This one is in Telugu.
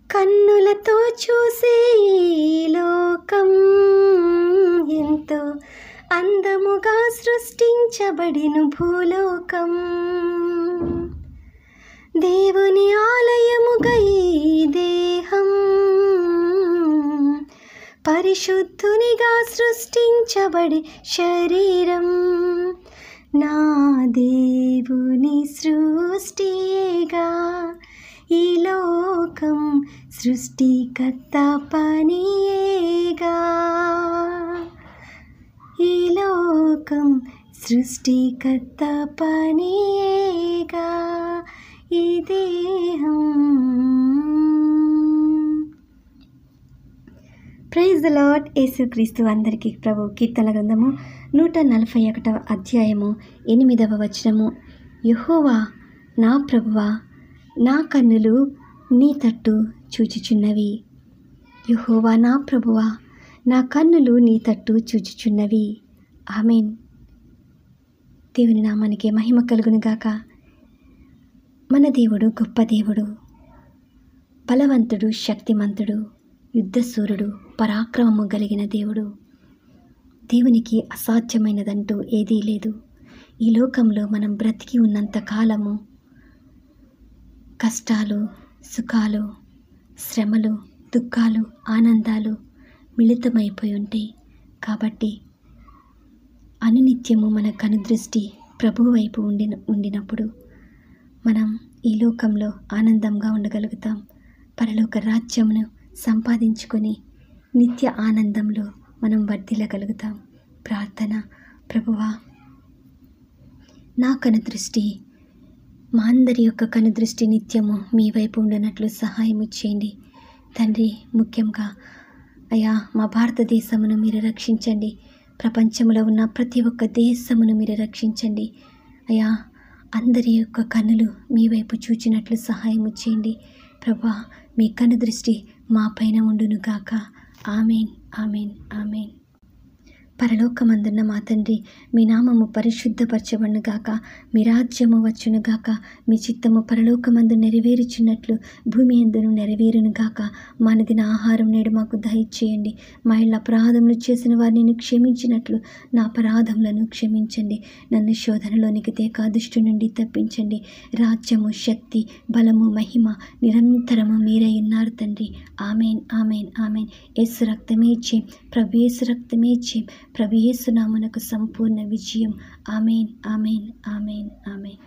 కన్నులతో చూసే ఈ లోకం ఎంతో అందముగా సృష్టించబడిన భూలోకం, దేవుని ఆలయముగా ఈ దేహం, పరిశుద్ధునిగా సృష్టించబడి శరీరం, నా దేవుని సృష్టిగా ఈ లోకం, సృష్టికర్త పనియేగా ఈ లోకం, సృష్టికర్త పనియేగా ఈ దేహం. Praise the Lord. యేసుక్రీస్తు అందరికీ ప్రభు. కీర్తనల గ్రంథము 141వ అధ్యాయము 8వ వచనము. యెహోవా నా ప్రభువా, నా కన్నులు నీ తట్టు చూచుచున్నవి. యెహోవా నా ప్రభువా, నా కన్నులు నీ తట్టు చూచుచున్నవి. ఆమేన్. దేవుని నామానికి మహిమ కలుగును గాక. మన దేవుడు గొప్ప దేవుడు, బలవంతుడు, శక్తిమంతుడు, యుద్ధశూరుడు, పరాక్రమము కలిగిన దేవుడు. దేవునికి అసాధ్యమైనదంటూ ఏదీ లేదు. ఈ లోకంలో మనం బ్రతికి ఉన్నంత కాలము కష్టాలు, సుఖాలు, శ్రమలు, దుఃఖాలు, ఆనందాలు మిళితమైపోయి ఉంటాయి. కాబట్టి అనునిత్యము మన కనుదృష్టి ప్రభువు వైపు ఉండినప్పుడు మనం ఈ లోకంలో ఆనందంగా ఉండగలుగుతాం. పరలోక రాజ్యమును సంపాదించుకొని నిత్య ఆనందంలో మనం వర్ధిల్లగలుగుతాం. ప్రార్థన. ప్రభువా, నా కనుదృష్టి, మా అందరి యొక్క కనుదృష్టి నిత్యము మీ వైపు ఉండనట్లు సహాయము చేయండి తండ్రి. ముఖ్యంగా అయ్యా, మా భారతదేశమును మీరు రక్షించండి. ప్రపంచంలో ఉన్న ప్రతి ఒక్క దేశమును మీరు రక్షించండి అయ్యా. అందరి యొక్క కన్నులు మీ వైపు చూచినట్లు సహాయము చేయండి ప్రభువా. మీ కనుదృష్టి మా పైన ఉండును గాక. ఆమేన్, ఆమేన్, ఆమేన్. పరలోకమందున్న మా తండ్రి, మీ నామము పరిశుద్ధపరచబడును గాక. మీ రాజ్యము వచ్చును గాక. మీ చిత్తము పరలోకమందు నెరవేరుచున్నట్లు భూమి యందును నెరవేరును గాక. మా అనుదిన ఆహారం నేడు మాకు దయచేయండి. మా ఇళ్ళ అపరాధములు చేసిన వారిని క్షమించినట్లు నా అపరాధములను క్షమించండి. నన్ను శోధనలోనికి తేక దుష్టు నుండి తప్పించండి. రాజ్యము, శక్తి, బలము, మహిమ నిరంతరము మీరై ఉన్నారు తండ్రి. ఆమేన్, ఆమేన్, ఆమేన్. యేసు రక్తమే జయం, ప్రభు యేసు రక్తమే జయం, ప్రభు యేసు నామమునకు సంపూర్ణ విజయం. ఆమేన్, ఆమేన్, ఆమేన్, ఆమేన్.